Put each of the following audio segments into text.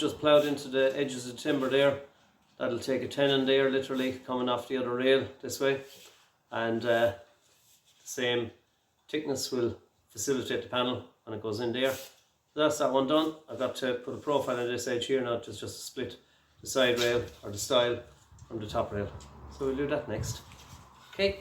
just ploughed into the edges of the timber there. That'll take a tenon there, literally coming off the other rail this way, and the same thickness will facilitate the panel when it goes in there. So that's that one done. I've got to put a profile on this edge here now, just to split the side rail or the stile from the top rail. So we'll do that next. Okay.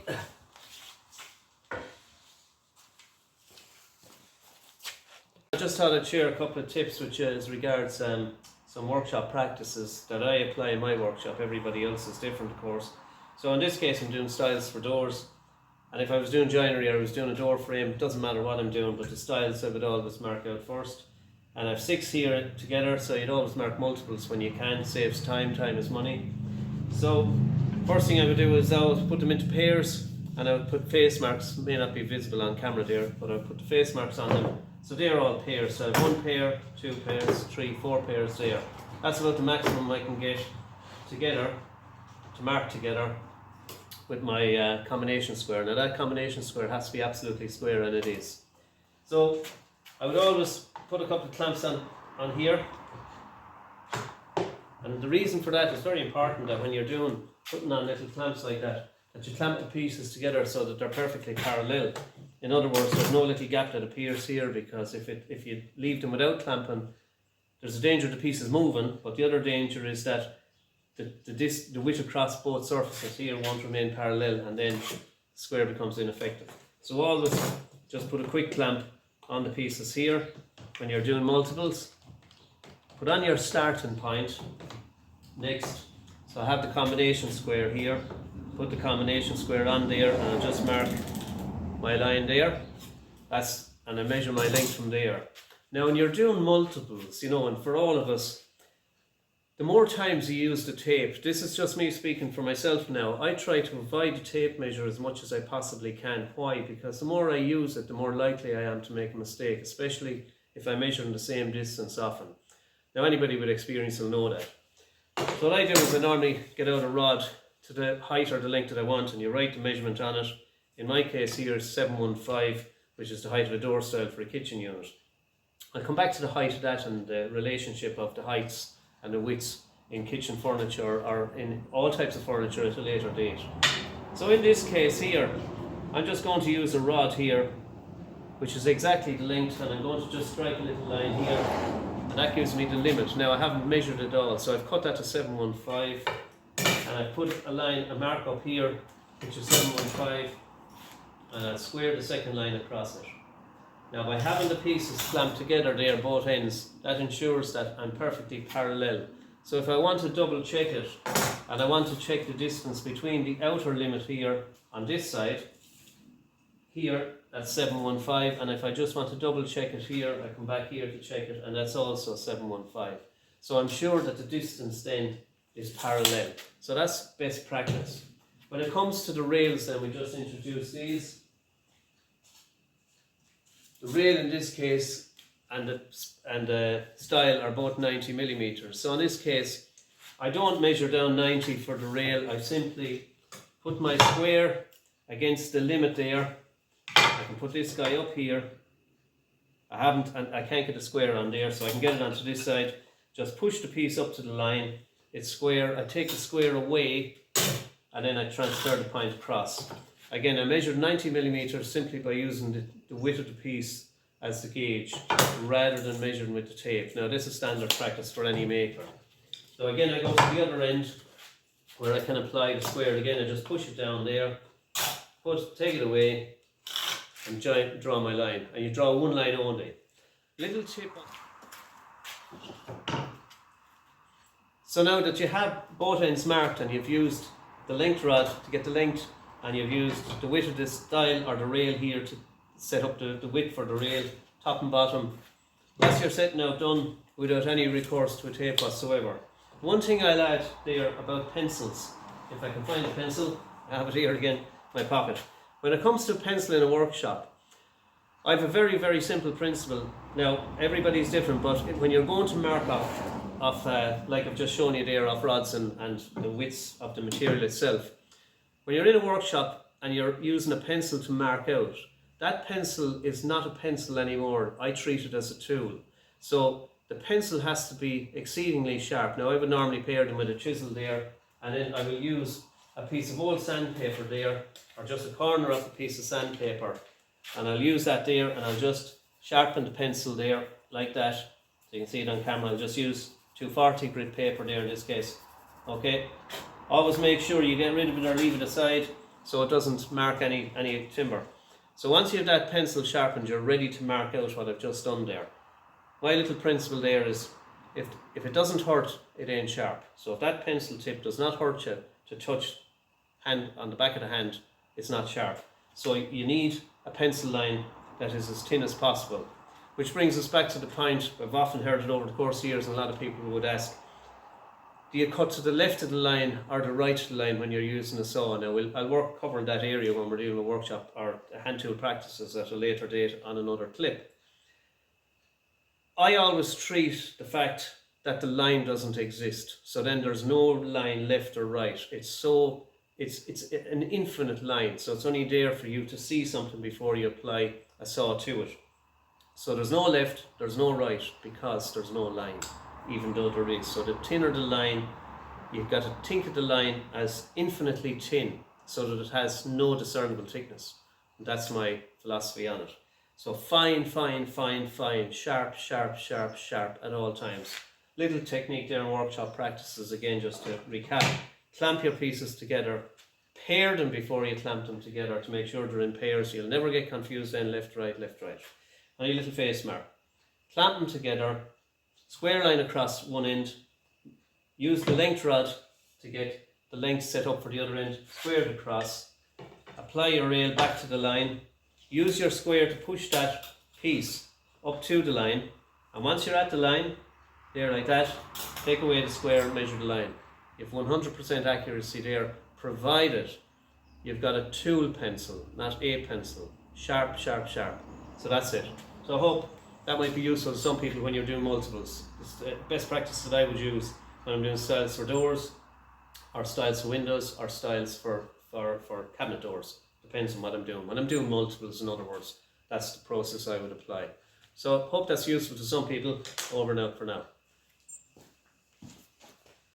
I just thought I'd share a couple of tips with you as regards some workshop practices that I apply in my workshop. Everybody else is different, of course. So in this case I'm doing stiles for doors, and if I was doing joinery or I was doing a door frame, it doesn't matter what I'm doing, but the stiles I would always mark out first. And I've 6 here together, so you'd always mark multiples when you can. Saves time, time is money. So first thing I would do is I would put them into pairs, and I would put face marks. May not be visible on camera there, but I would put the face marks on them. So they're all pairs. So I have 1 pair, 2 pairs, 3, 4 pairs there. That's about the maximum I can get together, to mark together with my combination square. Now that combination square has to be absolutely square, and it is. So I would always put a couple of clamps on here. And the reason for that is very important, that when you're putting on little clamps like that you clamp the pieces together so that they're perfectly parallel. In other words, there's no little gap that appears here, because if you leave them without clamping, there's a danger the piece is moving, but the other danger is that the width across both surfaces here won't remain parallel, and then the square becomes ineffective. So always just put a quick clamp on the pieces here when you're doing multiples. Put on your starting point next. So I have the combination square here. Put the combination square on there, and I'll just mark my line there. And I measure my length from there. Now when you're doing multiples, and for all of us, the more times you use the tape, this is just me speaking for myself now, I try to avoid the tape measure as much as I possibly can. Why? Because the more I use it, the more likely I am to make a mistake, especially if I measure in the same distance often. Now anybody with experience will know that. So what I do is I normally get out a rod to the height or the length that I want, and you write the measurement on it. In my case here is 715, which is the height of a door stile for a kitchen unit. I'll come back to the height of that and the relationship of the heights and the widths in kitchen furniture or in all types of furniture at a later date. So in this case here, I'm just going to use a rod here, which is exactly the length, and I'm going to just strike a little line here, and that gives me the limit. Now I haven't measured it all, so I've cut that to 715, and I've put a mark up here, which is 715, and I'll square the second line across it. Now by having the pieces clamped together there, both ends, that ensures that I'm perfectly parallel. So if I want to double check it, and I want to check the distance between the outer limit here on this side, here that's 715, and if I just want to double check it here, I come back here to check it, and that's also 715. So I'm sure that the distance then is parallel. So that's best practice. When it comes to the rails then, we just introduced these. The rail in this case and the stile are both 90 millimeters. So in this case, I don't measure down 90 for the rail. I simply put my square against the limit there. I can put this guy up here. I can't get a square on there, so I can get it onto this side. Just push the piece up to the line. It's square. I take the square away, and then I transfer the point across. Again, I measured 90 millimeters simply by using the width of the piece as the gauge, rather than measuring with the tape. Now this is standard practice for any maker. So again, I go to the other end where I can apply the square. Again, I just push it down there, take it away, and draw my line. And you draw one line only. Little tip. So now that you have both ends marked, and you've used the length rod to get the length, and you've used the width of this stile or the rail here to set up the width for the rail, top and bottom, that's your setting out done without any recourse to a tape whatsoever. One thing I'll add there about pencils, if I can find a pencil, I have it here again, my pocket. When it comes to pencil in a workshop, I have a very, very simple principle. Now, everybody's different, but when you're going to mark off like I've just shown you there, of rods and the widths of the material itself, when you're in a workshop and you're using a pencil to mark out, that pencil is not a pencil anymore. I treat it as a tool. So the pencil has to be exceedingly sharp. Now I would normally pair them with a chisel there, and then I will use a piece of old sandpaper there, or just a corner of a piece of sandpaper, and I'll use that there, and I'll just sharpen the pencil there like that. So you can see it on camera. I'll just use 240 grit paper there in this case. Okay, always make sure you get rid of it or leave it aside so it doesn't mark any timber. So once you have that pencil sharpened, you're ready to mark out what I've just done there. My little principle there is, if it doesn't hurt, it ain't sharp. So if that pencil tip does not hurt you to touch hand on the back of the hand, it's not sharp. So you need a pencil line that is as thin as possible. Which brings us back to the point, I've often heard it over the course of years, and a lot of people would ask, do you cut to the left of the line or the right of the line when you're using a saw? Now I'll covering that area when we're doing a workshop or hand tool practices at a later date on another clip. I always treat the fact that the line doesn't exist, so then there's no line left or right. It's an infinite line, so it's only there for you to see something before you apply a saw to it. So there's no left, there's no right, because there's no line, even though there is. So the thinner the line, you've got to think of the line as infinitely thin, so that it has no discernible thickness. And that's my philosophy on it. So fine, fine, fine, fine, sharp, sharp, sharp, sharp at all times. Little technique there in workshop practices, again, just to recap. Clamp your pieces together, pair them before you clamp them together to make sure they're in pairs. You'll never get confused then left, right, left, right. And your little face mark. Clamp them together, square line across one end, use the length rod to get the length set up for the other end, square it across, apply your rail back to the line, use your square to push that piece up to the line, and once you're at the line, there like that, take away the square and measure the line. You have 100% accuracy there, provided you've got a tool pencil, not a pencil. Sharp, sharp, sharp. So that's it. So I hope that might be useful to some people when you're doing multiples. It's the best practice that I would use when I'm doing styles for doors, or styles for windows, or styles for cabinet doors. Depends on what I'm doing. When I'm doing multiples, in other words, that's the process I would apply. So I hope that's useful to some people. Over now for now.